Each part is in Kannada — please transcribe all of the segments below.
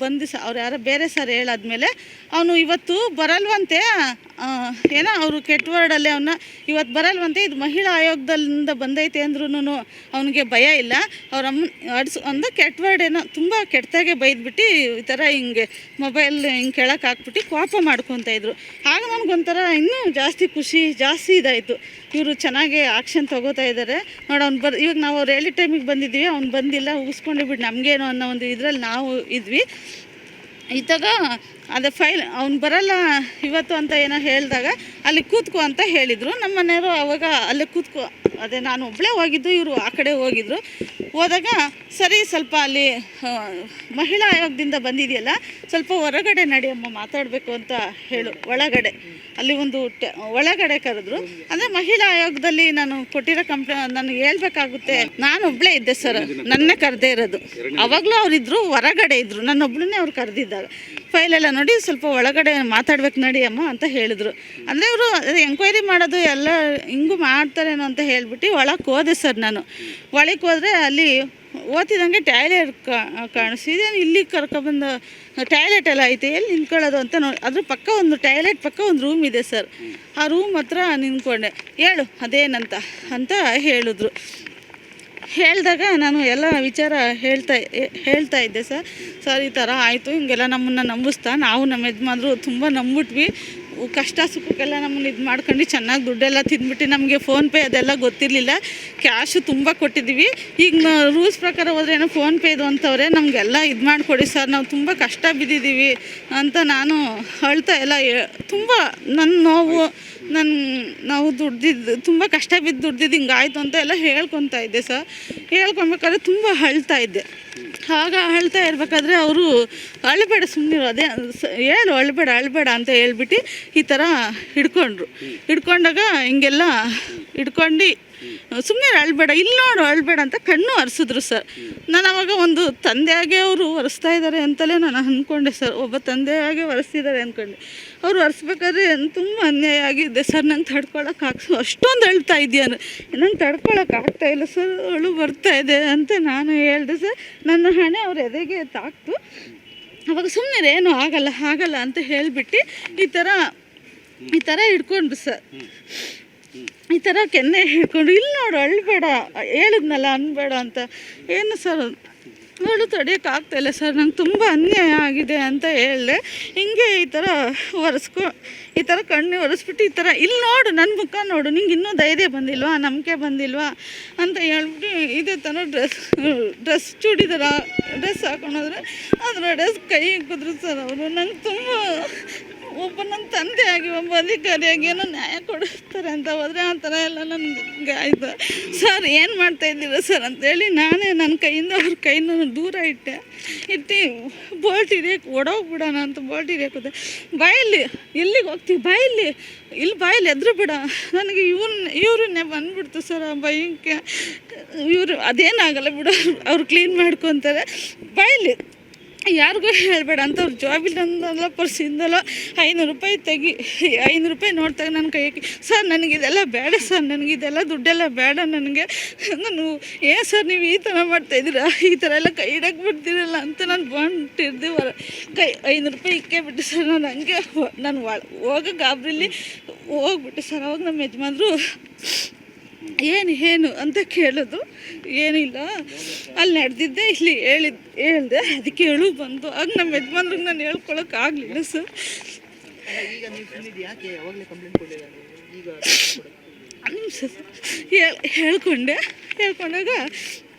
ಬಂದು ಅವ್ರು ಯಾರೋ ಬೇರೆ ಸರ್ ಹೇಳಾದ್ಮೇಲೆ ಅವನು ಇವತ್ತು ಬರಲ್ವಂತೆ, ಏನೋ ಅವರು ಕೆಟ್ಟ ವರ್ಡಲ್ಲಿ ಅವನ್ನ ಇವತ್ತು ಬರಲ್ವಂತೆ, ಇದು ಮಹಿಳಾ ಆಯೋಗದಿಂದ ಬಂದೈತೆ ಅಂದ್ರೂ ಅವನಿಗೆ ಭಯ ಇಲ್ಲ. ಅವ್ರ ಅಮ್ಮ ಕೆಟ್ಟ ವರ್ಡ್ ಏನೋ ತುಂಬ ಕೆಟ್ಟದಾಗೆ ಬೈದ್ಬಿಟ್ಟು ಈ ಥರ ಹಿಂಗೆ ಮೊಬೈಲ್ ಹಿಂಗೆ ಕೆಳಕ್ಕೆ ಹಾಕ್ಬಿಟ್ಟು ಕೋಪ ಮಾಡ್ಕೊತಾಯಿದ್ರು. ಆಗ ನನಗೊಂಥರ ಇನ್ನೂ ಜಾಸ್ತಿ ಖುಷಿ ಜಾಸ್ತಿ ಇದಾಯಿತು. ಇವರು ಚೆನ್ನಾಗಿ ಆ್ಯಕ್ಷನ್ ತೊಗೋತಾ ಇದ್ದಾರೆ ನೋಡಿ. ಅವ್ನು ಇವಾಗ ನಾವು ಅವ್ರು ಹೇಳಿ ಟೈಮಿಗೆ ಬಂದಿದ್ದೀವಿ, ಅವ್ನು ಬಂದಿಲ್ಲ, ಉಗಿಸ್ಕೊಂಡು ಬಿಟ್ಟು ನಮಗೇನೋ ಅನ್ನೋ ಒಂದು ಇದರಲ್ಲಿ ನಾವು ಇದ್ವಿ. ಇದ್ದಾಗ ಅದೇ ಫೈಲ್ ಅವ್ನು ಬರಲ್ಲ ಇವತ್ತು ಅಂತ ಏನೋ ಹೇಳಿದಾಗ ಅಲ್ಲಿ ಕೂತ್ಕೋ ಅಂತ ಹೇಳಿದರು. ನಮ್ಮ ಮನೆಯವರು ಅವಾಗ ಅಲ್ಲೇ ಕೂತ್ಕೋ, ಅದೇ ನಾನು ಒಬ್ಬಳೇ ಹೋಗಿದ್ದು, ಇವರು ಆ ಕಡೆ ಹೋಗಿದ್ರು. ಹೋದಾಗ ಸರಿ ಸ್ವಲ್ಪ ಅಲ್ಲಿ ಮಹಿಳಾ ಆಯೋಗದಿಂದ ಬಂದಿದೆಯಲ್ಲ, ಸ್ವಲ್ಪ ಹೊರಗಡೆ ನಡಿಯಮ್ಮ ಮಾತಾಡಬೇಕು ಅಂತ ಹೇಳು, ಒಳಗಡೆ ಅಲ್ಲಿ ಒಂದು ಒಳಗಡೆ ಕರೆದ್ರು. ಅಂದರೆ ಮಹಿಳಾ ಆಯೋಗದಲ್ಲಿ ನಾನು ಕೊಟ್ಟಿರೋ ನನಗೆ ಹೇಳ್ಬೇಕಾಗುತ್ತೆ. ನಾನು ಒಬ್ಬಳೇ ಇದ್ದೆ ಸರ್, ನನ್ನೇ ಕರೆದೇ ಇರೋದು. ಅವಾಗಲೂ ಅವರಿದ್ದರು, ಹೊರಗಡೆ ಇದ್ದರು, ನನ್ನೊಬ್ಬಳನ್ನೇ ಅವ್ರು ಕರೆದಿದ್ದಾಗ ಫೈಲೆಲ್ಲ ನೋಡಿ ಸ್ವಲ್ಪ ಒಳಗಡೆ ಮಾತಾಡ್ಬೇಕು ನಡಿಯಮ್ಮ ಅಂತ ಹೇಳಿದ್ರು. ಅಂದರೆ ಇವರು ಎಂಕ್ವೈರಿ ಮಾಡೋದು ಎಲ್ಲ ಹಿಂಗೂ ಮಾಡ್ತಾರೇನೋ ಅಂತ ಹೇಳ್ಬಿಟ್ಟು ಒಳಗೆ ಹೋದೆ ಸರ್. ನಾನು ಒಳಗೆ ಹೋದರೆ ಅಲ್ಲಿ ಓದ್ತಿದ್ದಂಗೆ ಟಾಯ್ಲೆಟ್ ಕಾಣಿಸಿದೆ. ಇಲ್ಲಿ ಕರ್ಕೊಬಂದು ಟಾಯ್ಲೆಟ್ ಎಲ್ಲ ಐತೆ, ಎಲ್ಲಿ ನಿಂತ್ಕೊಳ್ಳೋದು ಅಂತ ನೋಡಿ ಅದ್ರ ಪಕ್ಕ ಒಂದು ಟಾಯ್ಲೆಟ್ ಪಕ್ಕ ಒಂದು ರೂಮ್ ಇದೆ ಸರ್. ಆ ರೂಮ್ ಹತ್ರ ನಿಂತ್ಕೊಂಡೆ. ಹೇಳು ಅದೇನಂತ ಅಂತ ಹೇಳಿದ್ರು. ಹೇಳಿದಾಗ ನಾನು ಎಲ್ಲ ವಿಚಾರ ಹೇಳ್ತಾ ಇದ್ದೆ ಸರ್ ಈ ಥರ ಆಯಿತು, ಹಿಂಗೆಲ್ಲ ನಮ್ಮನ್ನು ನಂಬಿಸ್ತಾ, ನಾವು ನಮ್ಮ ಯಜಮಾನ್ರು ತುಂಬ ನಂಬಿಟ್ವಿ, ಕಷ್ಟ ಸುಖಕ್ಕೆಲ್ಲ ನಮ್ಮನ್ನು ಇದು ಮಾಡ್ಕೊಂಡು ಚೆನ್ನಾಗಿ ದುಡ್ಡೆಲ್ಲ ತಿಂದ್ಬಿಟ್ಟು ನಮಗೆ ಫೋನ್ಪೇ ಅದೆಲ್ಲ ಗೊತ್ತಿರಲಿಲ್ಲ, ಕ್ಯಾಶು ತುಂಬ ಕೊಟ್ಟಿದ್ದೀವಿ. ಈಗ ರೂಲ್ಸ್ ಪ್ರಕಾರ ಹೋದ್ರೆ ಏನೋ ಫೋನ್ಪೇ ಇದು ಅಂತವ್ರೆ, ನಮಗೆಲ್ಲ ಇದು ಮಾಡಿಕೊಡಿ ಸರ್, ನಾವು ತುಂಬ ಕಷ್ಟ ಬಿದ್ದಿದ್ದೀವಿ ಅಂತ ನಾನು ಅಳ್ತಾ ಎಲ್ಲ ತುಂಬ ನನ್ನ ನೋವು, ನಾವು ದುಡ್ದಿದ್ದು ತುಂಬ ಕಷ್ಟ ಬಿದ್ದು ದುಡ್ದಿದ್ದು ಹಿಂಗಾಯ್ತು ಅಂತ ಎಲ್ಲ ಹೇಳ್ಕೊತಾ ಇದ್ದೆ ಸರ್. ಹೇಳ್ಕೊಬೇಕಾದ್ರೆ ತುಂಬ ಅಳ್ತಾ ಇದ್ದೆ. ಆಗ ಅಳ್ತಾ ಇರಬೇಕಾದ್ರೆ ಅವರು ಅಳಬೇಡ ಸುಮ್ಮನಿರು, ಅದೇ ಹೇಳು ಅಳಬೇಡ ಅಂತ ಹೇಳ್ಬಿಟ್ಟು ಈ ಥರ ಹಿಡ್ಕೊಂಡಾಗ ಹಿಂಗೆಲ್ಲ ಹಿಡ್ಕೊಂಡು ಸುಮ್ಮನೆ ಅಳಬೇಡ, ಇಲ್ಲಿ ನೋಡು ಅಳಬೇಡ ಅಂತ ಕಣ್ಣು ಒರೆಸಿದ್ರು ಸರ್. ನಾನು ಅವಾಗ ಒಂದು ತಂದೆಯಾಗೆ ಅವರು ಒರೆಸ್ತಾ ಇದ್ದಾರೆ ಅಂತಲೇ ನಾನು ಅಂದ್ಕೊಂಡೆ ಸರ್, ಒಬ್ಬ ತಂದೆಯಾಗೆ ಒರೆಸ್ತಿದ್ದಾರೆ ಅಂದ್ಕೊಂಡೆ. ಅವ್ರು ಒರೆಸ್ಬೇಕಾದ್ರೆ ತುಂಬ ಅನ್ಯಾಯ ಆಗಿದ್ದೆ ಸರ್. ನಂಗೆ ತಡ್ಕೊಳಕ್ಕೆ ಅಷ್ಟೊಂದು ಅಳ್ತಾ ಇದೆಯಾ, ನಂಗೆ ತಡ್ಕೊಳಕ್ಕಾಗ್ತಾಯಿಲ್ಲ ಸರ್, ಅಳು ಬರ್ತಾಯಿದೆ ಅಂತ ನಾನು ಹೇಳಿದೆ ಸರ್. ನನ್ನ ಹಣೆ ಅವ್ರ ಎದೆಗೆ ತಾಕ್ತು. ಅವಾಗ ಸುಮ್ಮನೆ ಏನೂ ಆಗಲ್ಲ ಅಂತ ಹೇಳಿಬಿಟ್ಟು ಈ ಥರ ಹಿಡ್ಕೊಂಡ್ರು ಸರ್. ಈ ಥರ ಕೆನ್ನೆ ಹಿಡ್ಕೊಂಡು ಇಲ್ಲಿ ನೋಡು ಅಳ್ಬೇಡ, ಹೇಳಿದ್ನಲ್ಲ ಅನ್ಬೇಡ ಅಂತ. ಏನು ಸರ್ ಅಳು ತಡೆಯೋಕ್ಕಾಗ್ತಾಯಿಲ್ಲ ಸರ್, ನಂಗೆ ತುಂಬ ಅನ್ಯಾಯ ಆಗಿದೆ ಅಂತ ಹೇಳಿದೆ. ಹಿಂಗೆ ಈ ಥರ ಕಣ್ಣು ಒರೆಸ್ಬಿಟ್ಟು ಈ ಥರ ಇಲ್ಲಿ ನೋಡು ನನ್ನ ಮುಖ ನೋಡು, ನಿಂಗೆ ಇನ್ನೂ ಧೈರ್ಯ ಬಂದಿಲ್ವಾ, ನಂಬಿಕೆ ಬಂದಿಲ್ವಾ ಅಂತ ಹೇಳ್ಬಿಟ್ಟು ಇದೇ ಥರ ಡ್ರೆಸ್ ಚೂಡಿದಾರ ಡ್ರೆಸ್ ಹಾಕೊಂಡೋದ್ರೆ ಅದರ ಡ್ರೆಸ್ ಕೈ ಇಕ್ಕಿದ್ರು ಸರ್ ಅವರು. ನಂಗೆ ತುಂಬ ಒಬ್ಬ ನನ್ನ ತಂದೆಯಾಗಿ ಒಬ್ಬ ಅಧಿಕಾರಿಯಾಗಿ ಏನೋ ನ್ಯಾಯ ಕೊಡಿಸ್ತಾರೆ ಅಂತ ಹೋದರೆ ಆ ಥರ ಎಲ್ಲ ನನಗೆ ಆಯಿತು ಸರ್. ಏನು ಮಾಡ್ತಾಯಿದ್ದೀರ ಸರ್ ಅಂತೇಳಿ ನಾನೇ ನನ್ನ ಕೈಯಿಂದ ಅವ್ರ ಕೈನ ದೂರ ಇಟ್ಟು ಬೋಲ್ಟ್ ಹಿಡಿಯೋಕೆ ಓಡೋಗ್ಬಿಡೋಣ ಅಂತ ಬೋಲ್ಟ್ ಹಿಡಿಯೋಕೋದೆ. ಬಾಯಲ್ಲಿ ಎಲ್ಲಿಗೆ ಹೋಗ್ತೀವಿ, ಬಾಯಲ್ಲಿ ಎದ್ರು ಬಿಡ, ನನಗೆ ಇವ್ರನ್ನೇ ಬಂದ್ಬಿಡ್ತು ಸರ್ ಆ ಭಯಕ್ಕೆ. ಇವರು ಅದೇನಾಗಲ್ಲ ಬಿಡು, ಅವ್ರು ಕ್ಲೀನ್ ಮಾಡ್ಕೊತಾರೆ, ಬಾಯಲ್ಲಿ ಯಾರಿಗೂ ಹೇಳಬೇಡ ಅಂತ ಅವ್ರು ಜಾಬಿಲ್ಲಂದಲ್ಲ ಪರ್ಸಿಂದಲ್ಲ 500 ರೂಪಾಯಿ ತೆಗಿ, 500 ರೂಪಾಯಿ ನೋಡ್ತಾಗ ನನ್ನ ಕೈಗೆ ಸರ್ ನನಗಿದೆಲ್ಲ ಬೇಡ ಸರ್, ನನಗಿದೆಲ್ಲ ದುಡ್ಡೆಲ್ಲ ಬೇಡ ನನಗೆ. ನಾನು ಏನು ಸರ್ ನೀವು ಈ ಥರ ಮಾಡ್ತಾಯಿದ್ದೀರಾ, ಈ ಥರ ಎಲ್ಲ ಕೈ ಇಡಕ್ಕೆ ಬಿಡ್ತೀರಲ್ಲ ಅಂತ ನಾನು ಬಂದಿದ್ದೆ. ಕೈ 500 ರೂಪಾಯಿ ಇಕ್ಕೇ ಬಿಟ್ಟು ಸರ್. ನಾನು ಹಂಗೆ ನಾನು ಹೋಗೋ ಗಾಬರಿಲಿ ಹೋಗ್ಬಿಟ್ಟೆ ಸರ್. ಅವಾಗ ನಮ್ಮ ಯಜಮಾನ್ರು ಏನು ಅಂತ ಕೇಳೋದು, ಏನಿಲ್ಲ ಅಲ್ಲಿ ನಡೆದಿದ್ದೆ ಇಲ್ಲಿ ಹೇಳ್ದೆ, ಅದಕ್ಕೆ ಹೇಳು ಬಂದು. ಆಗ ನಮ್ಮ ಯಜಮಾನ್ರಿಗೆ ನಾನು ಹೇಳ್ಕೊಳಕ್ಕಾಗಲಿಲ್ಲ ಸರ್. ಹೇಳ್ಕೊಂಡಾಗ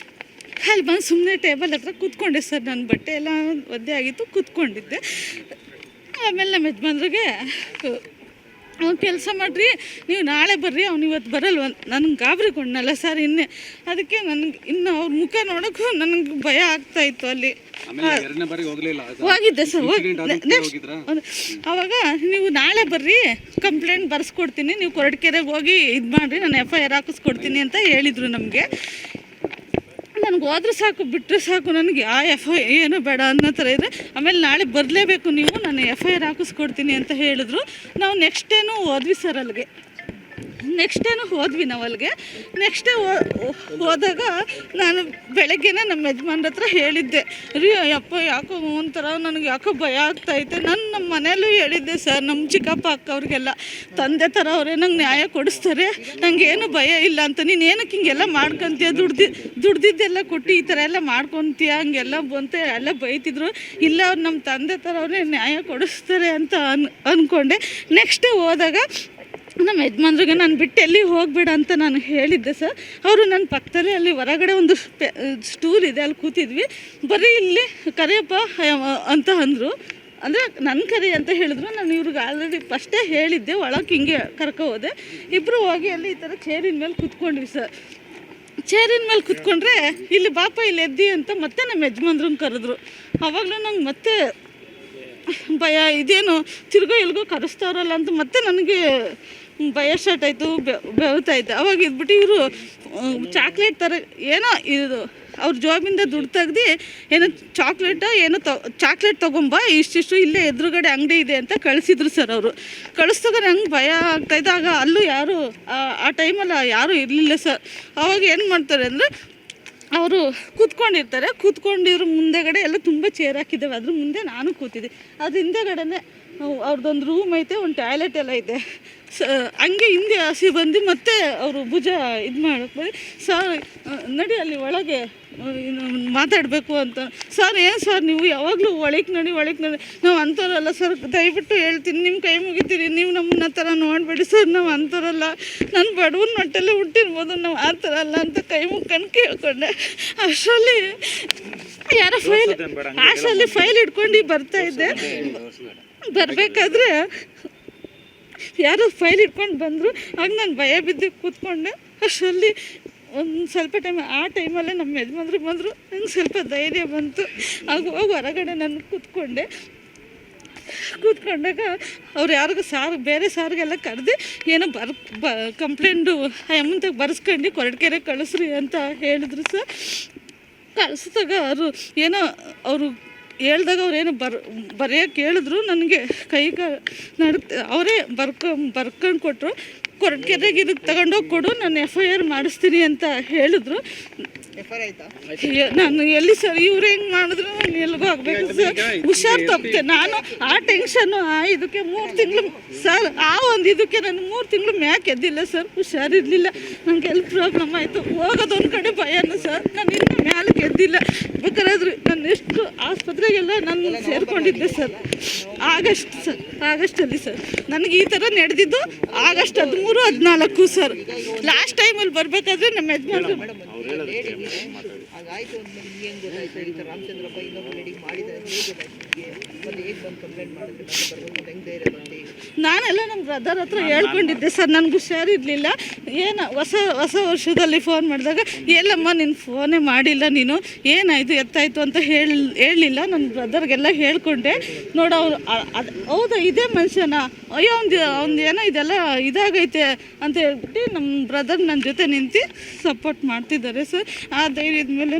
ಅಲ್ಲಿ ಬಂದು ಸುಮ್ಮನೆ ಟೇಬಲ್ ಹತ್ರ ಕೂತ್ಕೊಂಡೆ ಸರ್. ನನ್ನ ಬಟ್ಟೆ ಎಲ್ಲ ಒದ್ದೆ ಆಗಿತ್ತು, ಕೂತ್ಕೊಂಡಿದ್ದೆ. ಆಮೇಲೆ ನಮ್ಮ ಯಜಮಾನ್ರಿಗೆ ಕೆಲಸ ಮಾಡಿರಿ, ನೀವು ನಾಳೆ ಬರ್ರಿ, ಅವ್ನು ಇವತ್ತು ಬರಲ್ವ. ನನಗೆ ಗಾಬರಿಗೊಂಡನಲ್ಲ ಸರ್ ಅದಕ್ಕೆ ನನಗೆ ಇನ್ನು ಅವ್ರ ಮುಖ ನೋಡೋಕ್ಕೂ ನನಗೆ ಭಯ ಆಗ್ತಾಯಿತ್ತು. ಅಲ್ಲಿ ಹೋಗಿದ್ದೆ ಸರ್. ಅವಾಗ ನೀವು ನಾಳೆ ಬರ್ರಿ, ಕಂಪ್ಲೇಂಟ್ ಬರ್ಸ್ಕೊಡ್ತೀನಿ, ನೀವು ಕೊರಟಗೆರೆಗೆ ಹೋಗಿ ಇದು ಮಾಡಿರಿ, ನಾನು FIR ಹಾಕಿಸ್ಕೊಡ್ತೀನಿ ಅಂತ ಹೇಳಿದರು ನಮಗೆ. ನನಗೆ ಹೋದ್ರೆ ಸಾಕು, ಬಿಟ್ಟರೆ ಸಾಕು, ನನಗೆ ಆ ಏನೂ ಬೇಡ ಅನ್ನೋ ಥರ ಇದೆ. ಆಮೇಲೆ ನಾಳೆ ಬರಲೇಬೇಕು ನೀವು, ನಾನು FIR ಹಾಕಿಸ್ಕೊಡ್ತೀನಿ ಅಂತ ಹೇಳಿದ್ರು. ನಾವು ನೆಕ್ಸ್ಟ್ ಡೇನೂ ಹೋದ್ವಿ ಸರ್ ಅಲ್ಲಿಗೆ. ನೆಕ್ಸ್ಟ್ ಡೇನು ಹೋದ್ವಿ ನಾವು ಅಲ್ಲಿಗೆ. ನೆಕ್ಸ್ಟ್ ಡೇ ಹೋದಾಗ ನಾನು ಬೆಳಗ್ಗೆನೇ ನಮ್ಮ ಯಜಮಾನ್ರ ಹತ್ರ ಹೇಳಿದ್ದೆ, ರೀ ಅಪ್ಪ ಯಾಕೋ ಒಂಥರ ನನಗೆ ಯಾಕೋ ಭಯ ಆಗ್ತಾಯಿದೆ. ನಾನು ನಮ್ಮ ಮನೆಯಲ್ಲೂ ಹೇಳಿದ್ದೆ ಸರ್, ನಮ್ಮ ಚಿಕ್ಕಪ್ಪ ಅಕ್ಕ ಅವ್ರಿಗೆಲ್ಲ ತಂದೆ ಥರ ಅವರೇ ನಂಗೆ ನ್ಯಾಯ ಕೊಡಿಸ್ತಾರೆ, ನನಗೇನು ಭಯ ಇಲ್ಲ ಅಂತ. ನೀನು ಏನಕ್ಕೆ ಹಿಂಗೆಲ್ಲ ಮಾಡ್ಕೊತೀಯ, ದುಡ್ದಿದ್ದೆಲ್ಲ ಕೊಟ್ಟು ಈ ಥರ ಎಲ್ಲ ಮಾಡ್ಕೊತೀಯ ಹಂಗೆಲ್ಲ ಬಂತೆ ಎಲ್ಲ ಬೈತಿದ್ರು. ಇಲ್ಲ ಅವ್ರು ನಮ್ಮ ತಂದೆ ಥರ ಅವರೇ ನ್ಯಾಯ ಕೊಡಿಸ್ತಾರೆ ಅಂತ ಅಂದ್ಕೊಂಡೆ. ನೆಕ್ಸ್ಟ್ ಡೇ ಹೋದಾಗ ನಮ್ಮ ಯಜಮಾನ್ರಿಗೆ ನಾನು ಬಿಟ್ಟು ಎಲ್ಲಿ ಹೋಗಬೇಡ ಅಂತ ನಾನು ಹೇಳಿದ್ದೆ ಸರ್. ಅವರು ನನ್ನ ಪಕ್ಕದಲ್ಲೇ ಅಲ್ಲಿ ಹೊರಗಡೆ ಒಂದು ಸ್ಟೂಲ್ ಇದೆ, ಅಲ್ಲಿ ಕೂತಿದ್ವಿ. ಬರೀ ಇಲ್ಲಿ ಕರೆಯಪ್ಪ ಅಂತ ಅಂದರು, ಅಂದರೆ ನನ್ನ ಕರಿ ಅಂತ ಹೇಳಿದ್ರು. ನಾನು ಇವ್ರಿಗೆ ಆಲ್ರೆಡಿ ಫಸ್ಟೇ ಹೇಳಿದ್ದೆ, ಒಳಗೆ ಹಿಂಗೆ ಕರ್ಕೊ ಹೋದೆ. ಇಬ್ಬರು ಹೋಗಿ ಅಲ್ಲಿ ಈ ಥರ ಚೇರಿನ ಮೇಲೆ ಕೂತ್ಕೊಂಡ್ವಿ ಸರ್. ಚೇರಿನ ಮೇಲೆ ಕೂತ್ಕೊಂಡ್ರೆ ಇಲ್ಲಿ ಬಾಪ ಇಲ್ಲಿ ಎದ್ದಿ ಅಂತ ಮತ್ತೆ ನಮ್ಮ ಯಜಮಾನ್ರನ್ನ ಕರೆದ್ರು. ಆವಾಗಲೂ ನಂಗೆ ಮತ್ತೆ ಭಯ, ಇದೇನು ತಿರ್ಗೋ ಇಲ್ಗೋ ಕರೆಸ್ತಾರಲ್ಲ ಅಂತ ಮತ್ತೆ ನನಗೆ ಭಯ ಸ್ಟಾರ್ಟ್ ಆಯಿತು, ಬೆವತಾಯಿತು. ಅವಾಗ ಇದ್ಬಿಟ್ಟು ಇವರು ಚಾಕ್ಲೇಟ್ ಥರ ಏನೋ ಇದು ಅವ್ರ ಜಾಬಿಂದ ದುಡ್ಡು ತೆಗ್ದು ಏನೋ ಚಾಕ್ಲೇಟ್ ತೊಗೊಂಬ, ಇಷ್ಟಿಷ್ಟು ಇಲ್ಲೇ ಎದುರುಗಡೆ ಅಂಗಡಿ ಇದೆ ಅಂತ ಕಳಿಸಿದ್ರು ಸರ್. ಅವರು ಕಳಿಸ್ದಾಗ ನಂಗೆ ಭಯ ಆಗ್ತಾಯಿತ್ತು. ಆಗ ಅಲ್ಲೂ ಯಾರು ಆ ಟೈಮಲ್ಲಿ ಯಾರೂ ಇರಲಿಲ್ಲ ಸರ್. ಅವಾಗ ಏನು ಮಾಡ್ತಾರೆ ಅಂದರೆ, ಅವರು ಕೂತ್ಕೊಂಡಿರೋ ಮುಂದೆಗಡೆ ಎಲ್ಲ ತುಂಬ ಚೇರ್ ಹಾಕಿದ್ದೇವೆ, ಅದ್ರ ಮುಂದೆ ನಾನು ಕೂತಿದ್ದೆ. ಅದ್ರ ಹಿಂದೆಗಡೆನೇ ಅವ್ರದ್ದೊಂದು ರೂಮ್ ಐತೆ, ಒಂದು ಟಾಯ್ಲೆಟ್ ಎಲ್ಲ ಇದೆ. ಹಂಗೆ ಹಿಂದೆ ಹಸಿ ಬಂದು ಮತ್ತೆ ಅವರು ಭುಜ ಇದು ಮಾಡೋಕ್ಕೆ ಬಂದು, ಸರ್ ನಡಿ ಅಲ್ಲಿ ಒಳಗೆ ಮಾತಾಡಬೇಕು ಅಂತ. ಸರ್ ಏನು ಸರ್ ನೀವು ಯಾವಾಗಲೂ ಒಳಗೆ ನಡಿ ನಾವು ಅಂಥವ್ರಲ್ಲ ಸರ್, ದಯವಿಟ್ಟು ಹೇಳ್ತೀನಿ, ನಿಮ್ಮ ಕೈ ಮುಗಿತೀರಿ, ನೀವು ನಮ್ಮನ್ನ ಥರ ನೋಡಬೇಡಿ ಸರ್, ನಾವು ಅಂಥವ್ರಲ್ಲ, ನಾನು ಬಡವನ ಹೊಟ್ಟೆಲ್ಲೇ ಹುಟ್ಟಿರ್ಬೋದು, ನಾವು ಆ ಥರ ಅಲ್ಲ ಅಂತ ಕೈ ಮುಗ್ಕೊಂಡು ಕೇಳ್ಕೊಂಡೆ. ಅಷ್ಟರಲ್ಲಿ ಯಾರೋ ಫೈಲ್ ಇಟ್ಕೊಂಡು ಬರ್ತಾಯಿದ್ದೆ. ಬರಬೇಕಾದ್ರೆ ಯಾರೋ ಫೈಲ್ ಇಟ್ಕೊಂಡು ಬಂದರು. ಆಗ ನಾನು ಭಯ ಬಿದ್ದು ಕೂತ್ಕೊಂಡೆ. ಅಷ್ಟರಲ್ಲಿ ಒಂದು ಸ್ವಲ್ಪ ಆ ಟೈಮಲ್ಲೇ ನಮ್ಮ ಯಜಮಾನ್ರು ಬಂದರು. ನಂಗೆ ಸ್ವಲ್ಪ ಧೈರ್ಯ ಬಂತು. ಆಗ ಹೋಗಿ ಹೊರಗಡೆ ನಾನು ಕೂತ್ಕೊಂಡಾಗ ಅವ್ರು ಯಾರಿಗೂ ಬೇರೆ ಸಾರಿಗೆಲ್ಲ ಕರೆದು ಏನೋ ಕಂಪ್ಲೇಂಟು ಅಮ್ಮಂತಾಗ ಬರ್ಸ್ಕೊಂಡು ಕೊರಟಗೆರೆ ಕಳಿಸ್ರಿ ಅಂತ ಹೇಳಿದ್ರು ಸರ್. ಕಳಿಸಿದಾಗ ಅವರು ಹೇಳ್ದಾಗ ಅವ್ರೇನೋ ಬರೆಯೋಕ್ಕೆ ಹೇಳಿದ್ರು. ನನಗೆ ಅವರೇ ಬರ್ಕೊಂಡು ಕೊಟ್ಟರು. ಕೊರಟಗೆರೆಗೆ ಇದಕ್ಕೆ ತಗೊಂಡೋಗಿ ಕೊಡು, ನಾನು FIR ಮಾಡಿಸ್ತೀನಿ ಅಂತ ಹೇಳಿದ್ರು. ನಾನು ಎಲ್ಲಿ ಸರ್, ಇವ್ರು ಹೆಂಗೆ ಮಾಡಿದ್ರು ನಾನು ಎಲ್ಲಿಗೂ ಆಗಬೇಕು ಸರ್. ಹುಷಾರು ತಪ್ಪಿದೆ ನಾನು. ಆ ಟೆನ್ಷನ್ನು ಇದಕ್ಕೆ 3 ತಿಂಗಳು ಸರ್, ಒಂದು ಇದಕ್ಕೆ ನಾನು 3 ತಿಂಗಳು ಮ್ಯಾಕ್ ಎದ್ದಿಲ್ಲ ಸರ್. ಹುಷಾರಿರಲಿಲ್ಲ, ನನಗೆ ಎಲ್ಲಿ ಪ್ರಾಬ್ಲಮ್ ಆಯಿತು. ಹೋಗೋದೊಂದು ಕಡೆ ಭಯನೂ ಸರ್. ನಾನು ಇನ್ನೂ ಮ್ಯಾಲಕ್ಕೆ ಎದ್ದಿಲ್ಲ. ಬೇಕಾದ್ರೆ ನಾನು ಎಷ್ಟು ಆಸ್ಪತ್ರೆಗೆಲ್ಲ ನಾನು ಸೇರಿಕೊಂಡಿದ್ದೆ ಸರ್. ಆಗಸ್ಟಲ್ಲಿ ಸರ್ ನನಗೆ ಈ ಥರ ನಡೆದಿದ್ದು ಆಗಸ್ಟ್ 13-14 ಸರ್. ಲಾಸ್ಟ್ ಟೈಮಲ್ಲಿ ಬರಬೇಕಾದ್ರೆ ನಮ್ಮ ಯಜಮಾನ್ರು ನಾನೆಲ್ಲ ನಮ್ಮ ಬ್ರದರ್ ಹತ್ರ ಹೇಳ್ಕೊಂಡಿದ್ದೆ ಸರ್. ನನಗೆ ಹುಷಾರಿರಲಿಲ್ಲ. ಹೊಸ ವರ್ಷದಲ್ಲಿ ಫೋನ್ ಮಾಡಿದಾಗ, ಎಲ್ಲಮ್ಮ ನಿನ್ನ ಫೋನೇ ಮಾಡಿಲ್ಲ ನೀನು, ಏನಾಯಿತು ಎತ್ತಾಯಿತು ಅಂತ ಹೇಳಲಿಲ್ಲ. ನನ್ನ ಬ್ರದರ್ಗೆಲ್ಲ ಹೇಳ್ಕೊಂಡೆ. ನೋಡು ಅವ್ರು ಹೌದಾ ಇದೇ ಮನುಷ್ಯನ, ಅಯ್ಯೋ ಅವ್ನು ಏನೋ ಇದೆಲ್ಲ ಇದಾಗೈತೆ ಅಂತ ಹೇಳ್ಬಿಟ್ಟು ನಮ್ಮ ಬ್ರದರ್ ನನ್ನ ಜೊತೆ ನಿಂತು ಸಪೋರ್ಟ್ ಮಾಡ್ತಿದ್ದಾರೆ ಸರ್. ಆ ಧೈರ್ಯದ ಮೇಲೆ